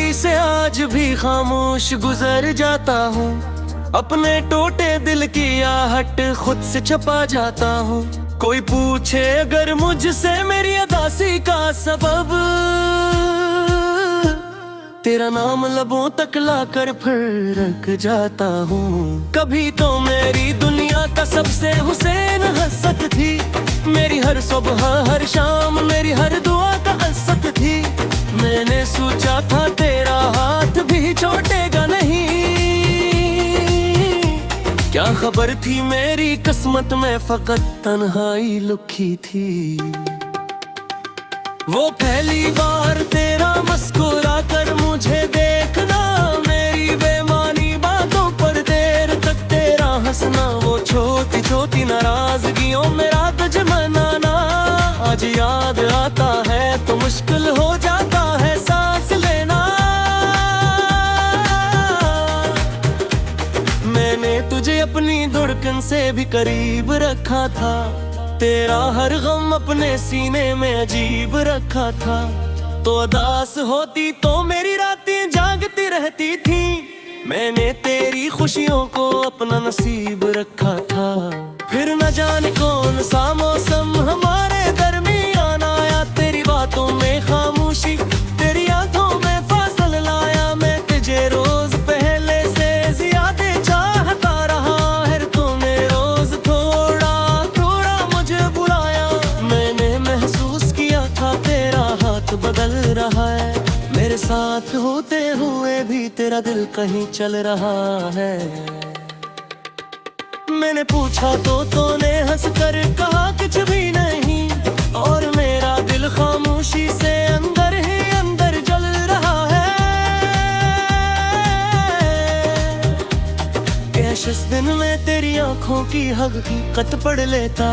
गली से आज भी खामोश गुजर जाता हूँ। अपने टूटे दिल की आहट खुद से छपा जाता हूँ। कोई पूछे अगर मुझसे मेरी उदासी का सबब, तेरा नाम लबों तक लाकर फिर रख जाता हूँ। कभी तो मेरी दुनिया का सबसे हुसैन हसत थी, मेरी हर सुबह हर शाम मेरी हर दुआ का असत थी। मैंने सोचा था तेरा हाथ भी छोड़ेगा नहीं, क्या खबर थी मेरी किस्मत में फकत तन्हाई लुकी थी। वो पहली बार तेरा मुस्कुरा कर मुझे देखना, मेरी बेमानी बातों पर देर तक तेरा हंसना, वो छोटी छोटी नाराजगियों में रात मनाना। आज याद आता है तो मुश्किल हो जाता है सांस लेना। मैंने तुझे अपनी धड़कन से भी करीब रखा था, तेरा हर गम अपने सीने में अजीब रखा था। तो उदास होती तो मेरी रातें जागती रहती थी, मैंने तेरी खुशियों को अपना नसीब रखा था। फिर न जाने कौन सा मौसम हमारे दरमियान आया, तेरी बातों में खामोशी तेरी आंखों में फासल लाया। मैं तुझे रोज पहले से ज्यादा चाहता रहा है, तूने रोज थोड़ा थोड़ा मुझे बुलाया। मैंने महसूस किया था तेरा हाथ बदल रहा है, मेरे साथ होते हुए भी तेरा दिल कहीं चल रहा है। मैंने पूछा तो तूने हंसकर कहा कुछ भी नहीं, और मेरा दिल खामोशी से अंदर ही अंदर जल रहा है। कैश इस दिन में तेरी आंखों की हकीकत पढ़ लेता,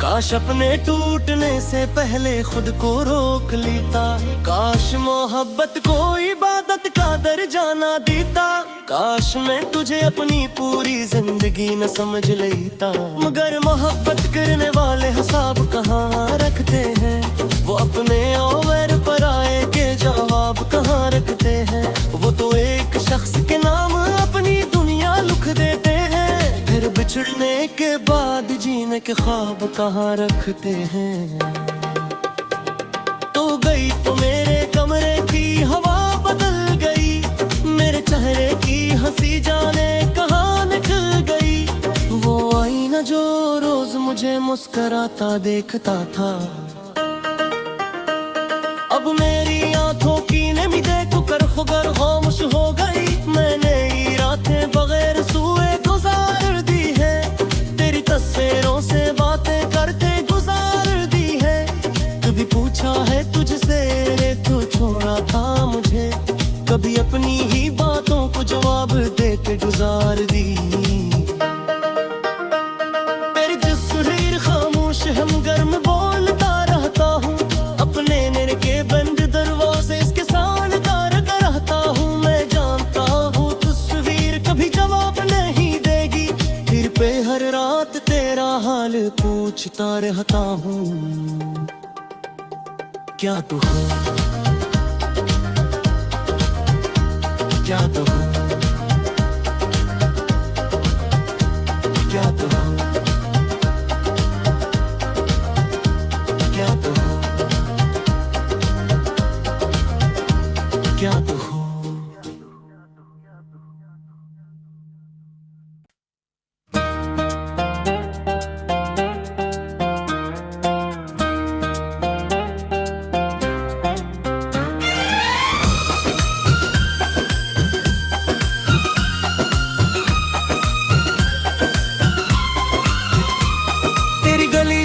काश अपने टूटने से पहले खुद को रोक लेता। काश मोहब्बत को इबादत का दर्जा ना देता, काश मैं तुझे अपनी पूरी जिंदगी न समझ लेता। मगर मोहब्बत करने वाले हिसाब कहाँ रखते हैं, वो अपने और पर आए के जवाब कहाँ रखते हैं। वो तो एक शख्स के नाम अपनी दुनिया लिख देते हैं, फिर बिछड़ने के बाद जीने के ख्वाब कहाँ रखते हैं। तो गई तो मेरे कमरे की हवा बदल गई, मेरे चेहरे की हंसी जाने कहाँ निकल गई। वो आईना जो रोज मुझे मुस्कुराता देखता था, अब मेरी आंखों की नमी देख कर खुगर खामोश हो गई। मैंने ये रातें बगैर सोए गुजार दी है, तेरी तस्वीरों से बातें करते गुजार दी है। कभी पूछा है तुझसे तो छोड़ा था मुझे, कभी अपनी ही बातों को जवाब देके गुजार दी। मेरी तस्वीर खामोश हम गर्म बोलता रहता हूँ, अपने नर के बंद दरवाजे इसके सामने तारक रहता हूँ। मैं जानता हूँ तस्वीर कभी जवाब नहीं देगी, फिर पे हर रात तेरा हाल पूछता रहता हूँ। क्या तू हो, क्या तो हो, क्या तो हो, क्या तो हो, क्या तो हो।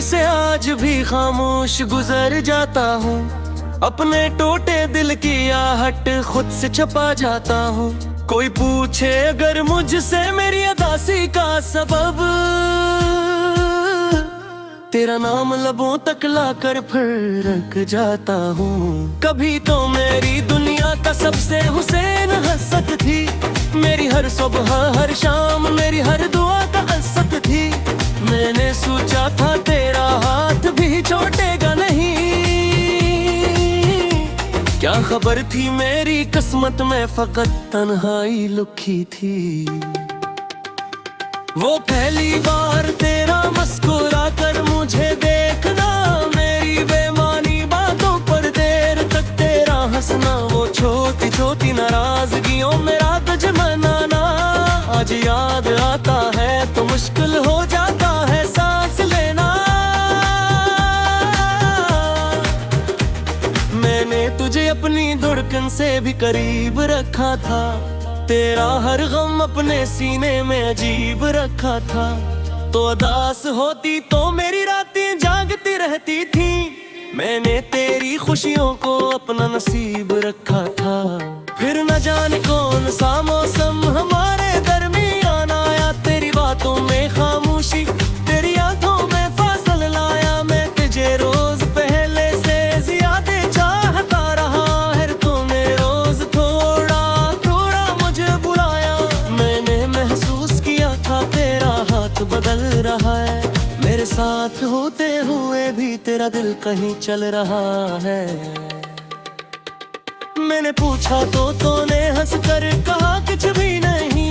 से आज भी खामोश गुजर जाता हूँ, अपने टूटे दिल की आहट खुद से छपा जाता हूँ। कोई पूछे अगर मुझसे मेरी उदासी का सबब, तेरा नाम लबों तक लाकर फिर रख जाता हूँ। कभी तो मेरी दुनिया का सबसे हुसैन हसत थी, मेरी हर सुबह हर शाम मेरी हर दुआ का असत थी। मैंने सोचा था तेरा हाथ भी छोड़ेगा नहीं, क्या खबर थी मेरी किस्मत में फकत तन्हाई लिखी थी। वो पहली बार तेरा मुस्कुरा कर मुझे देखना, मेरी बेमानी बातों पर देर तक तेरा हंसना, वो छोटी छोटी नाराजगियों मेरा तुझे मनाना। आज याद आता है तो मुश्किल हो जाता है सांस लेना। मैंने तुझे अपनी धड़कन से भी करीब रखा था, तेरा हर गम अपने सीने में अजीब रखा था। तो उदास होती तो मेरी रातें जागती रहती थी, मैंने तेरी खुशियों को अपना नसीब रखा था। फिर न जाने कौन सा मौसम हमारे दरमियान आया, तेरी बातों में खामोशी तेरी आंखों में फासल लाया। मैं तुझे रोज पहले से ज्यादा चाहता रहा है, तूने रोज थोड़ा थोड़ा मुझे बुलाया। मैंने महसूस किया था तेरा हाथ बदल रहा है, मेरे साथ होते हुए भी तेरा दिल कहीं चल रहा है। मैंने पूछा तो तूने हंस कर कहा कुछ भी नहीं,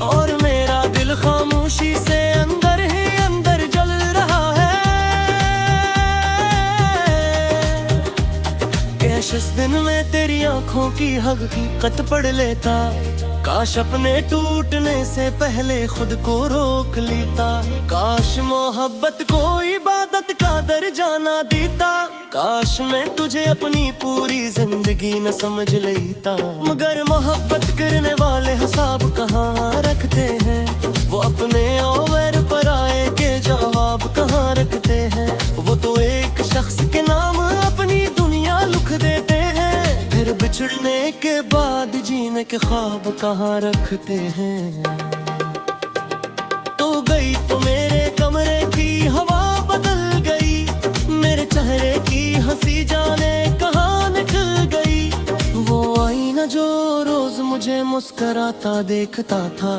और मेरा दिल खामोशी से अंदर ही अंदर जल रहा है। कैश इस दिन में तेरी आंखों की हकीकत पढ़ लेता, काश अपने टूटने से पहले खुद को रोक लेता। काश मोहब्बत को इबादत का दर्जा ना देता, काश मैं तुझे अपनी पूरी जिंदगी न समझ लेता। मगर मोहब्बत करने वाले हिसाब कहाँ रखते हैं, वो अपने और पराए के जवाब कहाँ रखते हैं। वो तो एक शख्स के नाम अपनी दुनिया लिख देते हैं, फिर बिछड़ने के बाद जीने के ख्वाब कहाँ रखते हैं। तो गई तो मेरे कमरे की हवा बदल गई, मेरे चेहरे की हंसी जाने कहाँ निकल गई। वो आईना जो रोज मुझे मुस्कुराता देखता था,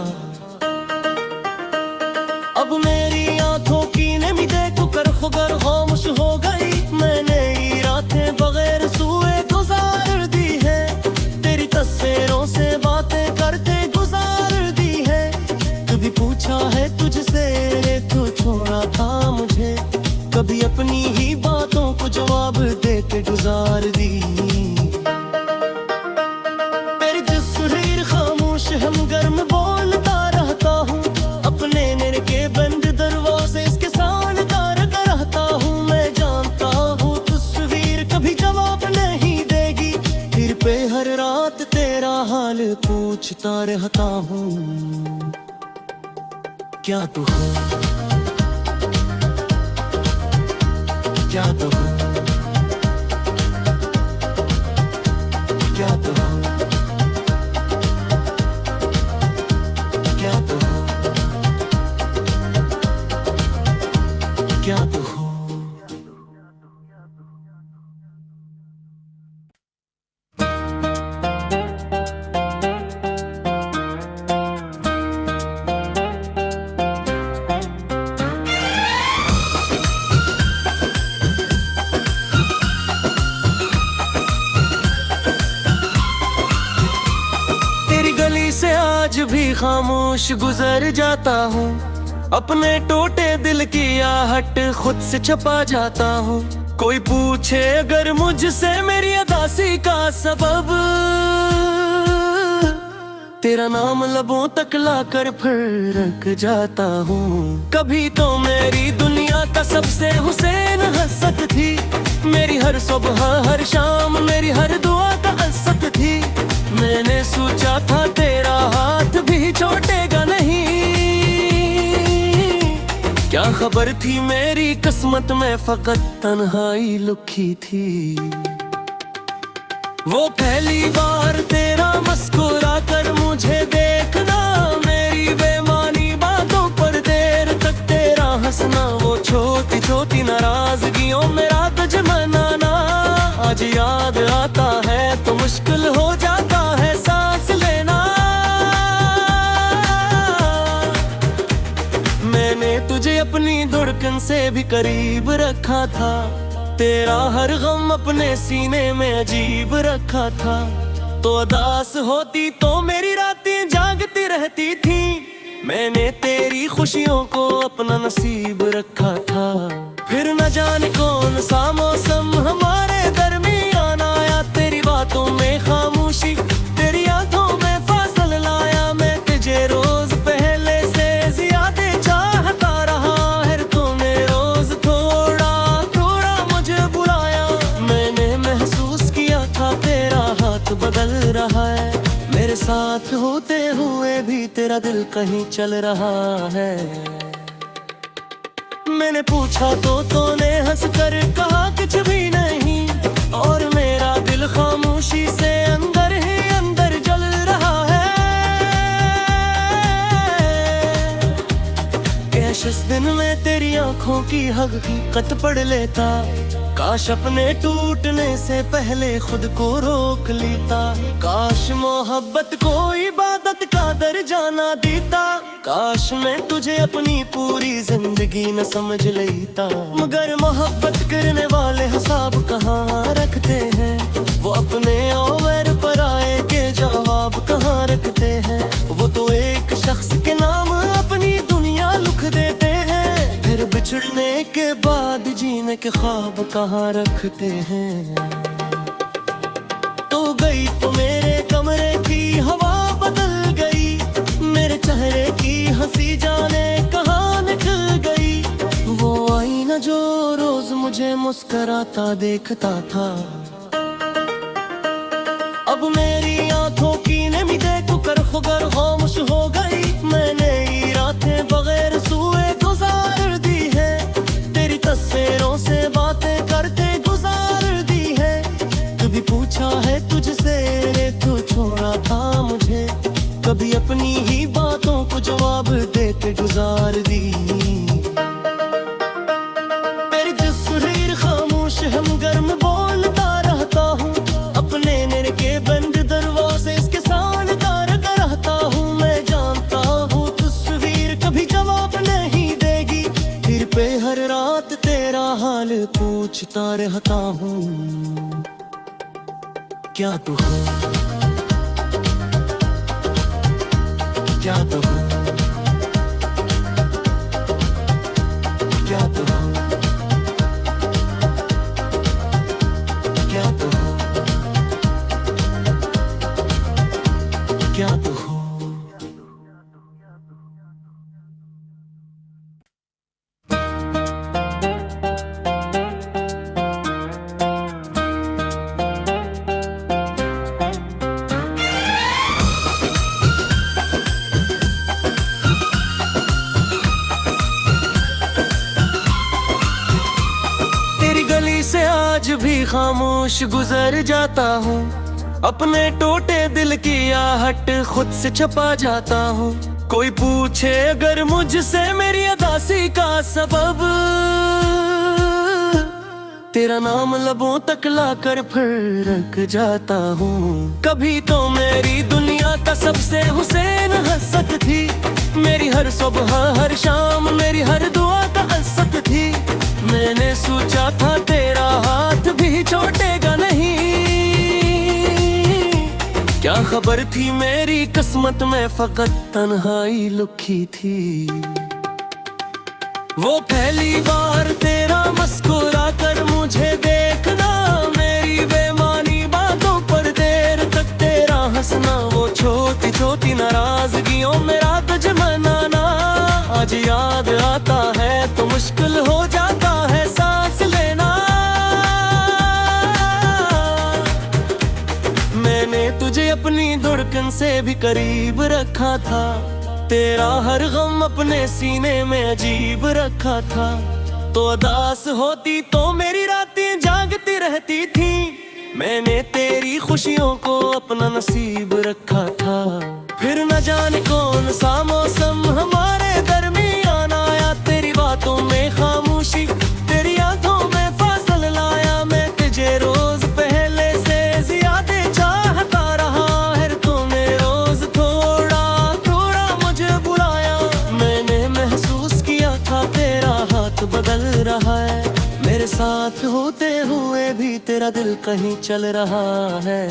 अब मेरी आंखों की नमी देख कर खुगर खामोश हो गई। मैंने ये रातें बगैर सोए गुजार दी है, तेरी तस्वीरों से बातें करते गुजार दी है। कभी पूछा है तुझसे तो छोड़ा था मुझे, कभी अपनी ही बातों को जवाब देते गुजार दी। मेरी तस्वीर खामोश है मगर मैं बोलता रहता हूँ, अपने नर के बंद दरवाजे इसके सामने तारक रहता हूँ। मैं जानता हूँ तस्वीर कभी जवाब नहीं देगी, फिर पे हर रात तेरा हाल पूछता रहता हूँ। क्या तू हो, क्या तो हो, क्या तो हो, क्या तो हो, क्या तो हो। से आज भी खामोश गुजर जाता हूँ, अपने टूटे दिल की आहट खुद से छुपा जाता हूँ। कोई पूछे अगर मुझसे मेरी उदासी का सबब, तेरा नाम लबों तक लाकर फिर रख जाता हूँ। कभी तो मेरी दुनिया का सबसे हुसैन हसत थी, मेरी हर सुबह हर शाम मेरी हर दुआ का हसत थी। मैंने सोचा था तेरा हाथ भी छोड़ेगा नहीं, क्या खबर थी मेरी किस्मत में फकत तन्हाई लिखी थी। वो पहली बार तेरा मुस्कुरा कर मुझे देखना, मेरी बेमानी बातों पर देर तक तेरा हंसना, वो छोटी छोटी नाराजगियों मेरा तुझे मनाना। आज याद आता है तो मुश्किल हो जाता है सांस लेना। मैंने तुझे अपनी धड़कन से भी करीब रखा था, तेरा हर गम अपने सीने में अजीब रखा था। तो उदास होती तो मेरी रातें जागती रहती थी। मैंने तेरी खुशियों को अपना नसीब रखा था। फिर न जाने कौन सा मौसम हमारे दरमियान आया। तेरी बातों में खामोशी, तेरी यादों में फासल लाया। मैं तुझे रोज पहले से ज्यादा चाहता रहा है। तूने रोज थोड़ा थोड़ा मुझे बुलाया। मैंने महसूस किया था तेरा हाथ बदल रहा है। मेरे साथ होते हुए भी तेरा दिल कहीं चल रहा है। मैंने पूछा तो तूने हंस कर कहा कुछ भी नहीं। और मेरा दिल खामोशी से अंदर ही अंदर जल रहा है। काश इस दिन में तेरी आंखों की हकीकत पढ़ लेता। काश अपने टूटने से पहले खुद को रोक लेता। काश मोहब्बत को इबादत का दर्जा ना देता। काश मैं तुझे अपनी पूरी जिंदगी न समझ लेता। मगर मोहब्बत करने वाले हिसाब कहाँ रखते हैं। वो अपने और पराए के जवाब कहाँ रखते हैं। वो तो एक शख्स के नाम अपनी दुनिया लिख देते हैं। फिर बिछड़ने के बाद जीने के ख्वाब कहाँ रखते हैं। तो गई तो मेरे कमरे की हवा बदल गई। मेरे चेहरे की हंसी जाने कहाँ निकल गई। वो आईना जो रोज मुझे मुस्कुराता देखता था। अब मेरी आंखों की नमी देख कर खुगर खामोश हो गई। मैंने ये रातें बगैर सोए गुजार दी है। तेरी तस्वीरों से बातें करते गुजार दी है। कभी पूछा है तुझसे तू छोड़ा था मुझे। कभी अपनी ही बातों को जवाब देते गुजार दी। मेरी तस्वीर खामोश है मगर मैं बोलता रहता हूँ। अपने नर के बंद दरवाजे इसके सामने तारता रहता हूँ। मैं जानता हूँ तस्वीर कभी जवाब नहीं देगी। फिर पे हर रात तेरा हाल पूछता रहता हूँ। क्या तू हो, क्या तू हो, क्या तू हो, क्या तू हो, क्या तू हो। से आज भी खामोश गुजर जाता हूँ। अपने टूटे दिल की आहट खुद से छपा जाता हूँ। कोई पूछे अगर मुझसे मेरी उदासी का सबब। तेरा नाम लबों तक लाकर फिर रख जाता हूँ। कभी तो मेरी दुनिया का सबसे हुसैन हसत थी। मेरी हर सुबह हर शाम मेरी हर दुआ का असत थी। मैंने सोचा था तेरा हाथ भी छोड़ेगा नहीं। क्या खबर थी मेरी किस्मत में फकत तन्हाई लिखी थी। वो पहली बार तेरा मुस्कुरा कर मुझे देखना। मेरी बेमानी बातों पर देर तक तेरा हंसना। वो छोटी छोटी नाराजगियों मेरा तुझे मनाना। आज याद आता है तो मुश्किल हो जाता है सांस लेना। मैंने तुझे अपनी धड़कन से भी करीब रखा था। तेरा हर गम अपने सीने में अजीब रखा था। तो उदास होती तो मेरी रातें जागती रहती थी। मैंने तेरी खुशियों को अपना नसीब रखा था। फिर न जाने कौन सा मौसम हमारे दरमियान आया। तेरी बातों में खामोशी, तेरी यादों में फासल लाया। मैं तुझे रोज पहले से ज्यादा चाहता रहा है। तूने रोज थोड़ा थोड़ा मुझे बुलाया। मैंने महसूस किया था तेरा हाथ बदल रहा है। मेरे साथ होते हुए भी तेरा दिल कहीं चल रहा है।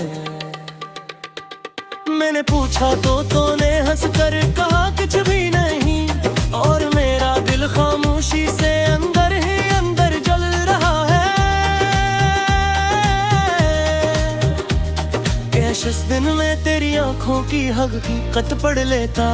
मैंने पूछा तो तूने हंस कर कहा कुछ भी नहीं, और मेरा दिल खामोशी से अंदर ही अंदर जल रहा है। काश इस दिन में तेरी आंखों की हकीकत पढ़ लेता,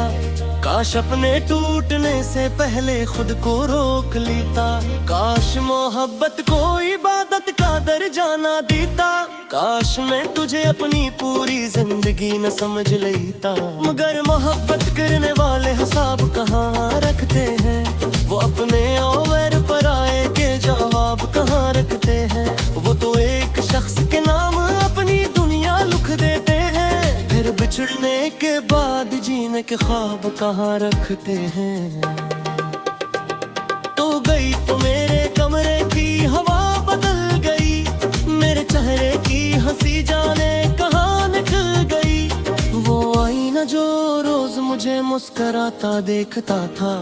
काश अपने टूटने से पहले खुद को रोक लेता। काश मोहब्बत को इबादत का दर्जा ना देता, काश मैं तुझे अपनी पूरी जिंदगी न समझ लेता। मगर मोहब्बत करने वाले हिसाब कहाँ रखते हैं, वो अपने और पराए के जवाब कहाँ रखते हैं। वो तो एक शख्स के नाम अपनी दुनिया लिख देते हैं, फिर बिछड़ने के बाद जीने के ख्वाब कहाँ रखते हैं। तो गई तो मेरे कमरे की हवा बदल गई, मेरे चेहरे की हंसी जाने कहाँ निकल गई। वो आईना जो रोज मुझे मुस्कुराता देखता था,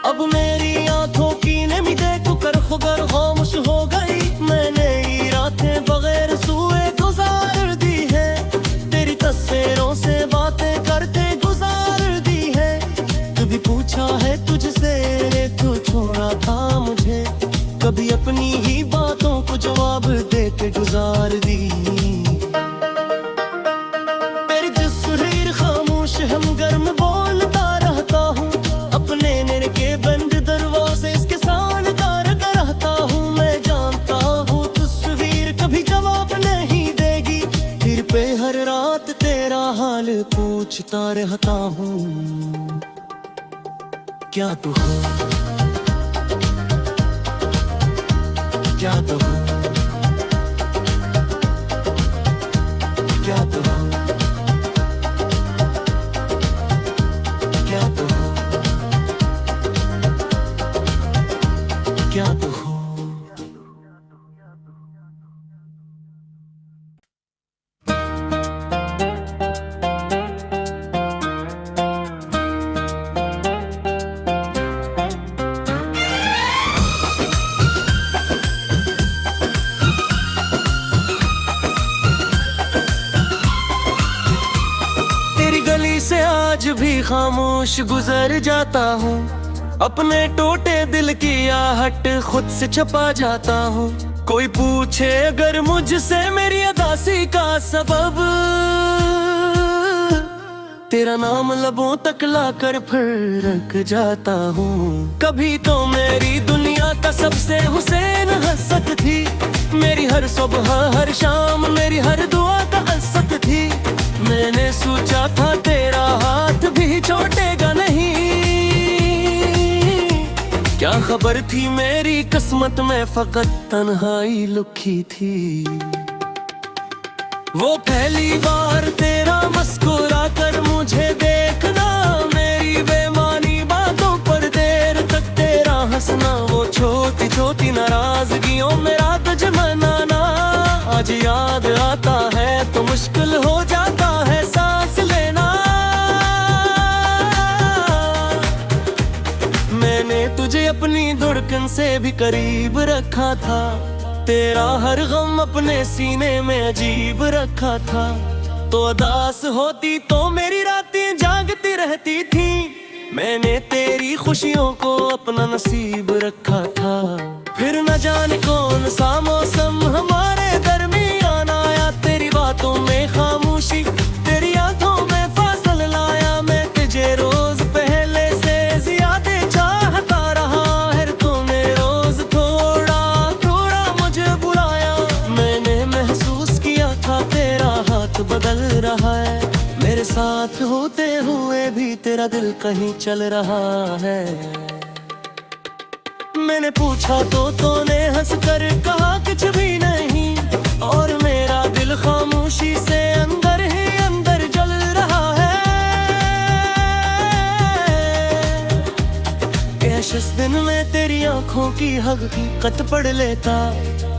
अब मेरी आंखों की नमी देख कर खुगर खामोश हो गई। मैंने ये रातें बगैर सोए गुजार दी है, तेरी तस्वीरों से बातें करते गुजार दी है। कभी पूछा है तुझसे तो छोड़ा था मुझे, कभी अपनी ही बातों को जवाब देते गुजार दी। मेरी तस्वीर खामोश हम गर्म बोलता रहता हूँ, अपने नर के बंद दरवाजे इसके सामने करता रहता हूँ। मैं जानता हूँ तस्वीर कभी जवाब नहीं देगी, फिर पे हर रात तेरा हाल पूछता रहता हूँ। क्या तू हो, क्या तू हो, क्या तू हो, क्या तू हो, क्या तू हो। तेरी गली से आज भी खामोश गुजर जाता हूँ, अपने टूटे दिल की आहट खुद से छपा जाता हूँ। कोई पूछे अगर मुझसे मेरी उदासी का सबब, तेरा नाम लबों तक लाकर फिर रख जाता हूँ। कभी तो मेरी दुनिया का सबसे हुसैन हसत थी, मेरी हर सुबह हर शाम मेरी हर दुआ का हसत थी। मैंने सोचा था तेरा हाथ भी छोड़ेगा नहीं, क्या खबर थी मेरी किस्मत में फकत तन्हाई लिखी थी। वो पहली बार तेरा मुस्कुरा कर मुझे देखना, मेरी बेमानी बातों पर देर तक तेरा हंसना, वो छोटी छोटी नाराजगियों मेरा तुझे मनाना। आज याद आता है तो मुश्किल हो जाता है सांस लेना। मैंने तुझे अपनी धड़कन से भी करीब रखा था, तेरा हर गम अपने सीने में अजीब रखा था। तो उदास होती तो मेरी रातें जागती रहती थी, मैंने तेरी खुशियों को अपना नसीब रखा था। फिर न जाने कौन सा मौसम हमारे दरमियान आया, तेरी बातों में खामोशी तेरी आंखों में फासल लाया। मैं तुझे रोज पहले से ज्यादा चाहता रहा है, तूने रोज थोड़ा थोड़ा मुझे बुलाया। मैंने महसूस किया था तेरा हाथ बदल रहा है, मेरे साथ होते हुए भी तेरा दिल कहीं चल रहा है। मैंने पूछा तो तूने हंस कर कहा कुछ भी नहीं, और मेरा दिल खामोशी से अंदर ही अंदर जल रहा है। काश इस दिन में तेरी आंखों की हकीकत पढ़ लेता,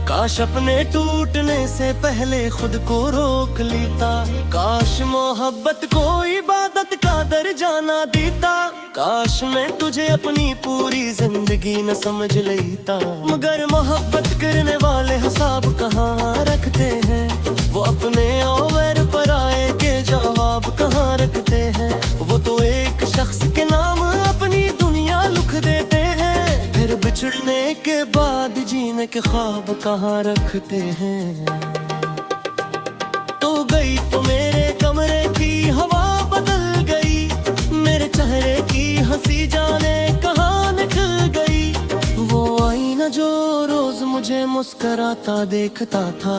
काश अपने टूटने से पहले खुद को रोक लेता। काश मोहब्बत को इबादत का कादर जाना देता। काश मैं तुझे अपनी पूरी जिंदगी न समझ लेता। मगर मोहब्बत करने वाले हिसाब कहाँ रखते हैं, वो अपने और पराए के जवाब कहाँ रखते हैं। वो तो एक शख्स के नाम अपनी दुनिया लिख देते हैं, फिर बिछड़ने के बाद जीने के ख्वाब कहाँ रखते हैं। तो गई तो मेरे कमरे की हवा बदल गई, मेरे चेहरे की हंसी जाने कहाँ निकल गई। वो आईना जो रोज मुझे मुस्कुराता देखता था,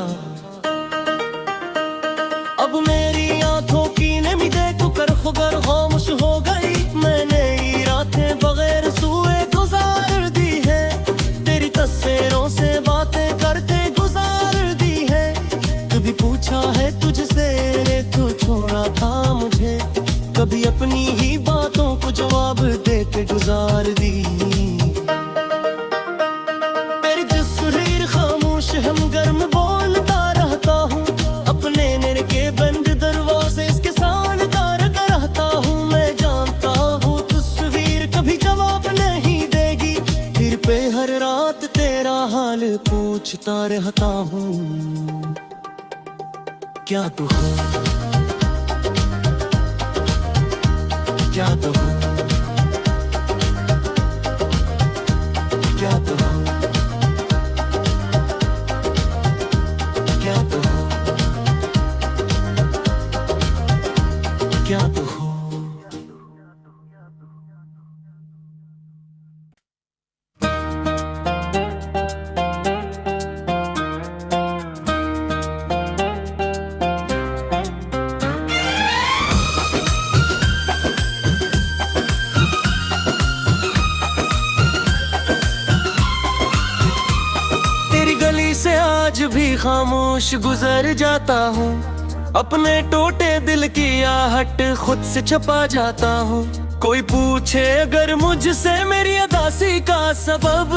अब मेरी आंखों की नमी देख कर खुगर खामोश हो गई। मैंने ये रातें बगैर सोए गुजार दी है, तेरी तस्वीरों से बातें करते गुजार दी है। कभी पूछा है तुझसे तो छोड़ा था मुझे, कभी अपनी ही बातों को जवाब देते गुजार दी। तेरी तस्वीर खामोश हम गर्म बोलता रहता हूँ, अपने नर के बंद दरवाजे इसके सामने तारता रहता हूँ। मैं जानता हूँ तस्वीर कभी जवाब नहीं देगी, फिर पे हर रात तेरा हाल पूछता रहता हूँ। क्या तू हो, क्या तू हो, क्या तू हो, क्या तू हो, क्या तू हो। से आज भी खामोश गुजर जाता हूँ, अपने टूटे दिल की आहट खुद से छपा जाता हूँ। कोई पूछे अगर मुझसे मेरी उदासी का सबब,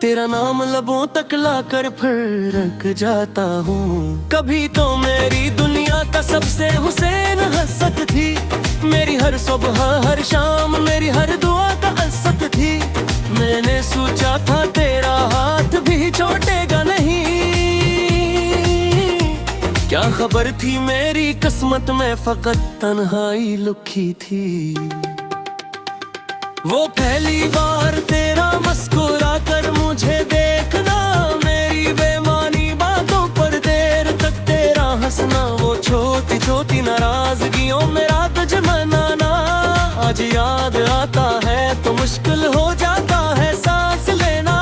तेरा नाम लबों तक लाकर फिर रख जाता हूँ। कभी तो मेरी दुनिया का सबसे हुसैन हसरत थी, मेरी हर सुबह हर शाम मेरी हर दुआ का असत थी। मैंने सोचा था तेरा हाथ भी छोड़ेगा नहीं, क्या खबर थी मेरी किस्मत में फकत तन्हाई लिखी थी। वो पहली बार तेरा मुस्कुरा कर मुझे देखना, मेरी बेमानी बातों पर देर तक तेरा हंसना, वो छोटी छोटी नाराजगियों मेरा तुझ मनाना। आज याद आता है तो मुश्किल हो जाता है सांस लेना।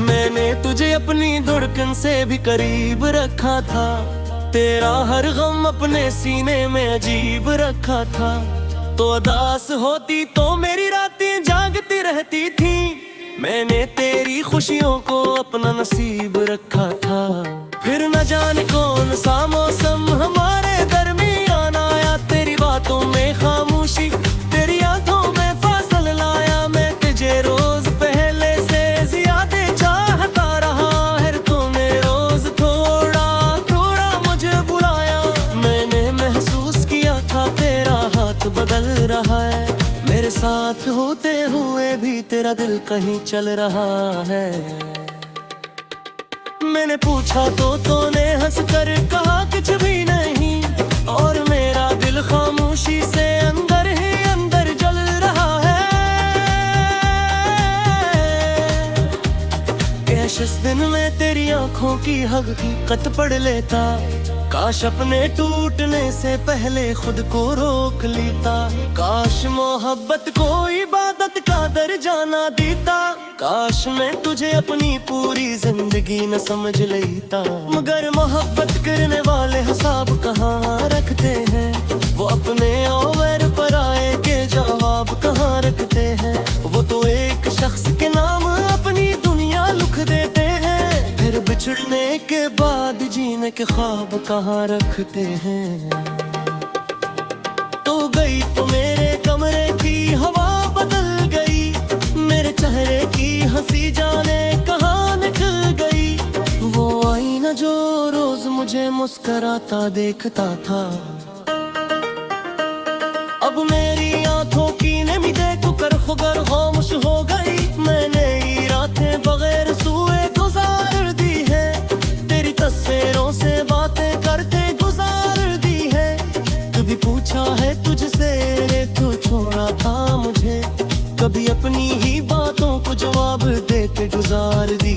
मैंने तुझे अपनी धड़कन से भी करीब रखा था, तेरा हर गम अपने सीने में अजीब रखा था। तो उदास होती तो मेरी रातें जागती रहती थी, मैंने तेरी खुशियों को अपना नसीब रखा था। फिर न जाने कौन सा मौसम हमारे दरमियान आया, तेरी बातों में खामोशी तेरी आंखों में फासल लाया। मैं तुझे रोज पहले से ज्यादा चाहता रहा है, तूने रोज थोड़ा थोड़ा मुझे बुलाया। मैंने महसूस किया था तेरा हाथ बदल रहा है, मेरे साथ होते हुए भी तेरा दिल कहीं चल रहा है। मैंने पूछा तो तूने हंसकर कहा कुछ भी नहीं, और मेरा दिल खामोशी से अंदर ही अंदर जल रहा है। काश इस दिन में तेरी आंखों की हकीकत पढ़ लेता, काश अपने टूटने से पहले खुद को रोक लेता। काश मोहब्बत को इबादत का दर्जा ना देता, काश मैं तुझे अपनी पूरी जिंदगी न समझ लेता। मगर मोहब्बत करने वाले हिसाब कहाँ रखते हैं, वो अपने और पराए के जवाब कहाँ रखते हैं। वो तो एक शख्स के नाम अपनी दुनिया लिख देते हैं, फिर बिछड़ने के बाद जीने के ख्वाब कहाँ रखते हैं। तो गई तो मेरे कमरे की हवा बदल गई, मेरे चेहरे की हंसी जाने कहाँ निकल गई। वो आईना जो रोज मुस्कुराता देखता था। अब मेरी आंखों की नमी देखो कर खुगर खामोश हो गई। मैंने ये रातें बगैर सोए गुजार दी है, तेरी तस्वीरों से बातें करते गुजार दी है। कभी पूछा है तुझसे तो छोड़ा था मुझे, कभी अपनी ही बातों को जवाब देते गुजार दी।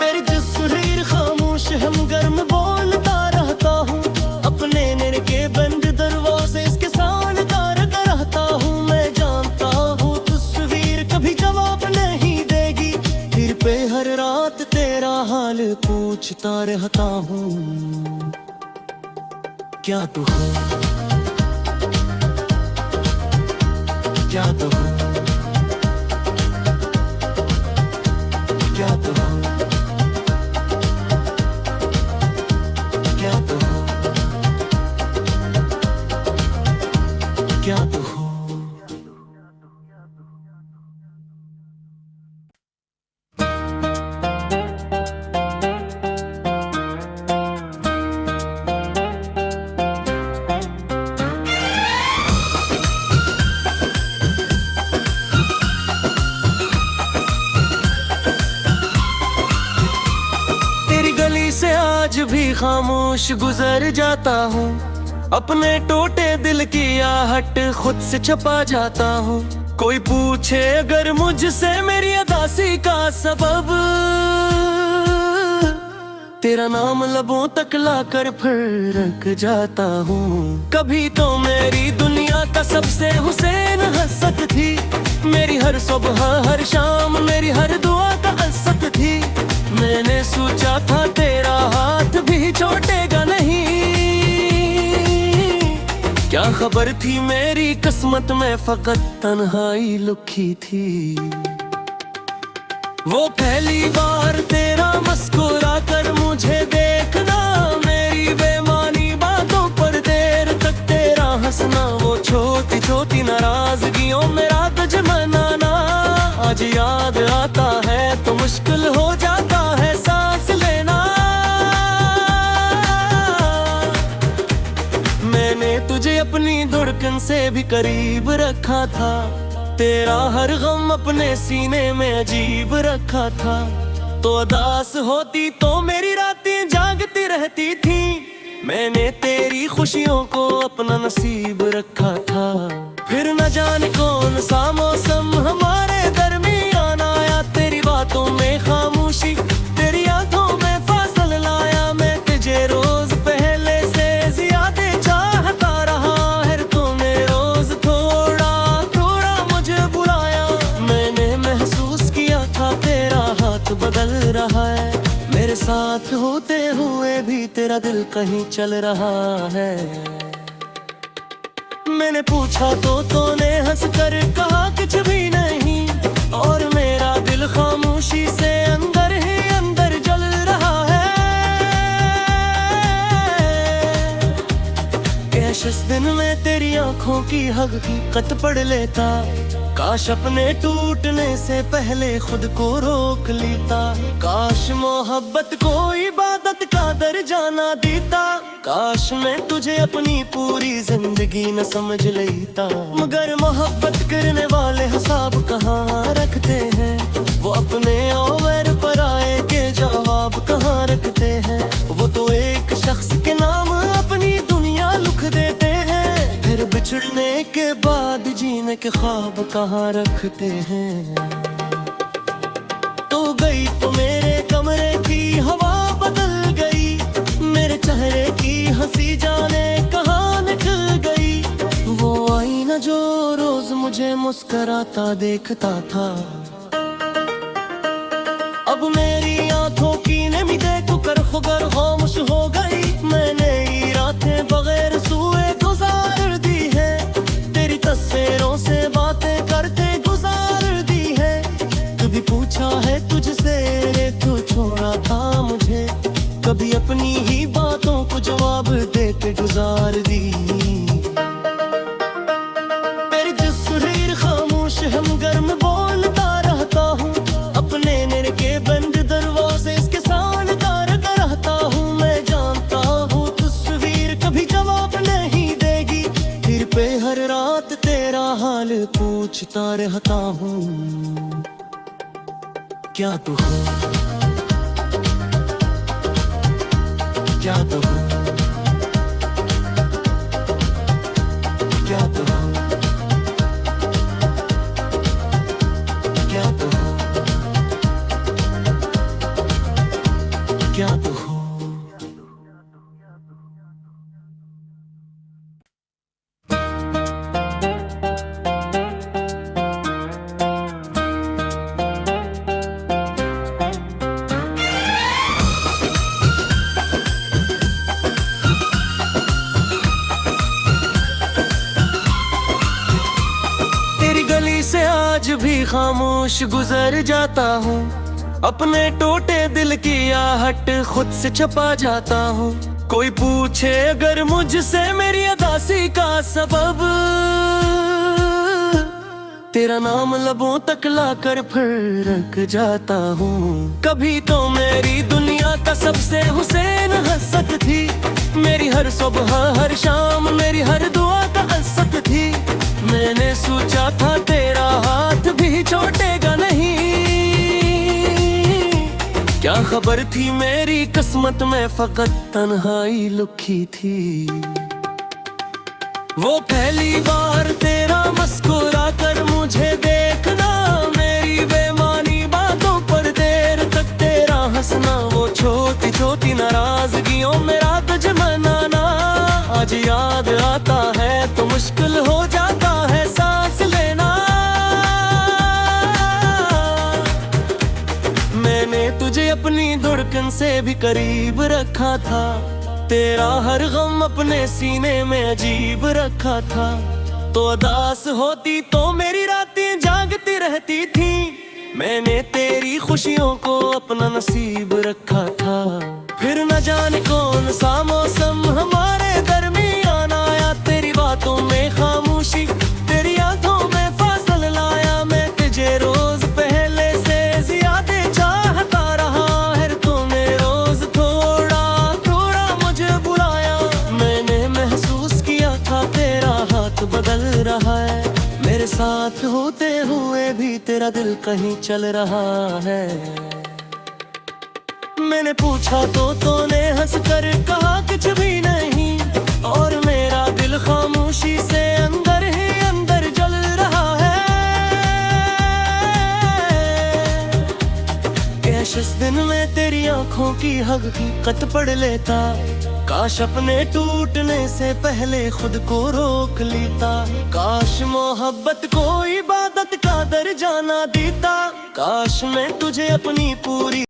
तेरी तस्वीर खामोश हम गर्म बोलता रहता हूँ, अपने नेर के बंद दरवाजे इसके सामने करता रहता हूँ। मैं जानता हूँ तस्वीर कभी जवाब नहीं देगी, फिर पे हर रात तेरा हाल पूछता रहता हूँ। क्या तू हो, क्या तो हो, क्या तो हो, क्या तो हो, क्या तो हो। से आज भी खामोश गुजर जाता हूँ, अपने टूटे दिल की आहट खुद से छुपा जाता हूँ। कोई पूछे अगर मुझसे मेरी उदासी का सबब, तेरा नाम लबों तक लाकर फिर रख जाता हूँ। कभी तो मेरी दुनिया का सबसे हुसैन हसरत थी, मेरी हर सुबह हर शाम मेरी हर दुआ का असद थी। मैंने सोचा था तेरा हाथ भी छोड़ेगा नहीं, क्या खबर थी मेरी किस्मत में फकत तन्हाई लुकी थी। वो पहली बार तेरा मुस्कुरा कर मुझे देखना, मेरी बेमानी बातों पर देर तक तेरा हंसना, वो छोटी छोटी नाराजगियों मेरा तुझ मनाना। आज याद आता है तो मुश्किल हो जाता है सांस लेना। मैंने तुझे अपनी धड़कन से भी करीब रखा था, तेरा हर गम अपने सीने में अजीब रखा था। तो उदास होती तो मेरी रातें जागती रहती थी, मैंने तेरी खुशियों को अपना नसीब रखा था। फिर न जाने कौन सा मौसम हमारे दरमियान आया, तेरी बातों में खामोशी तेरी आंखों में फासल लाया। मैं तुझे रोज पहले से ज्यादा चाहता रहा है, तूने रोज थोड़ा थोड़ा मुझे बुलाया। मैंने महसूस किया था तेरा हाथ बदल रहा है, मेरे साथ होते हुए भी तेरा दिल कहीं चल रहा है। मैंने पूछा तो तूने हंसकर कहा कुछ भी नहीं, और मेरा दिल खामोशी से अंदर ही अंदर जल रहा है। कैश इस दिन में तेरी आंखों की हकीकत पढ़ लेता, काश अपने टूटने से पहले खुद को रोक लेता। काश मोहब्बत को इबादत का दर्जा ना देता, काश मैं तुझे अपनी पूरी जिंदगी न समझ लेता। मगर मोहब्बत करने वाले हिसाब कहाँ रखते हैं, वो अपने और पराए के जवाब कहाँ रखते हैं। वो तो एक शख्स के नाम अपनी दुनिया लिख देते हैं, फिर बिछड़ने के बाद जीने के ख्वाब कहाँ रखते हैं। तो गई तो मेरे कमरे की हवा बदल गई, मेरे चेहरे की हंसी जाने कहाँ निकल गई। वो आईना जो रोज मुझे मुस्कुराता देखता था, अब मेरी आंखों की नमी देखो कर खुगर खामोश हो गई। मैंने ये रातें बगैर सोए गुजार दी है, तेरी तस्वीरों से बातें करते गुजार दी है। कभी पूछा है तुझसे तो छोड़ा था मुझे, कभी अपनी ही बातों को जवाब देते गुजार दी। तेरी तस्वीर खामोश हम गर्म बोलता रहता हूँ, अपने नेर के बंद दरवाजे इसके सामने कर तेरा हाल पूछता रहता हूँ। क्या तू हो, क्या तू हो, क्या तू हो, क्या तू हो, क्या तू हो। तेरी गली से आज भी खामोश गुजर जाता हूँ, अपने टूटे दिल की आहट खुद से छपा जाता हूँ। कोई पूछे अगर मुझसे मेरी उदासी का सबब, तेरा नाम लबों तक लाकर फिर रख जाता हूँ। कभी तो मेरी दुनिया का सबसे हुसैन हसत थी, मेरी हर सुबह हर शाम मेरी हर दुआ का असत थी। मैंने सोचा था तेरा हाथ भी छोड़ेगा नहीं, क्या खबर थी मेरी किस्मत में फकत तन्हाई लुकी थी। वो पहली बार तेरा मुस्कुरा कर मुझे देखना, मेरी बेमानी बातों पर देर तक तेरा हंसना, वो छोटी छोटी नाराजगियों मेरा तुझ मनाना। आज याद आता है तो मुश्किल हो जाता है सांस लेना। मैंने तुझे अपनी धड़कन से भी करीब रखा था, तेरा हर गम अपने सीने में अजीब रखा था। तो उदास होती तो मेरी रातें जागती रहती थी, मैंने तेरी खुशियों को अपना नसीब रखा था। फिर न जाने कौन सा मौसम हमारे दरमियान आया, तेरी बातों में खामोशी तेरी आंखों में फासल लाया। मैं तुझे रोज पहले से ज्यादा चाहता रहा है, तूने रोज थोड़ा थोड़ा मुझे बुलाया। मैंने महसूस किया था तेरा हाथ बदल रहा है, मेरे साथ होते हुए भी तेरा दिल कहीं चल रहा है। मैंने पूछा तो तूने हंसकर कहा कुछ भी नहीं, और मेरा दिल खामोशी से अंदर ही अंदर जल रहा है। कैश इस दिन में तेरी आंखों की हकीकत पढ़ लेता, काश अपने टूटने से पहले खुद को रोक लेता। काश मोहब्बत को इबादत का दर्जा ना देता, काश मैं तुझे अपनी पूरी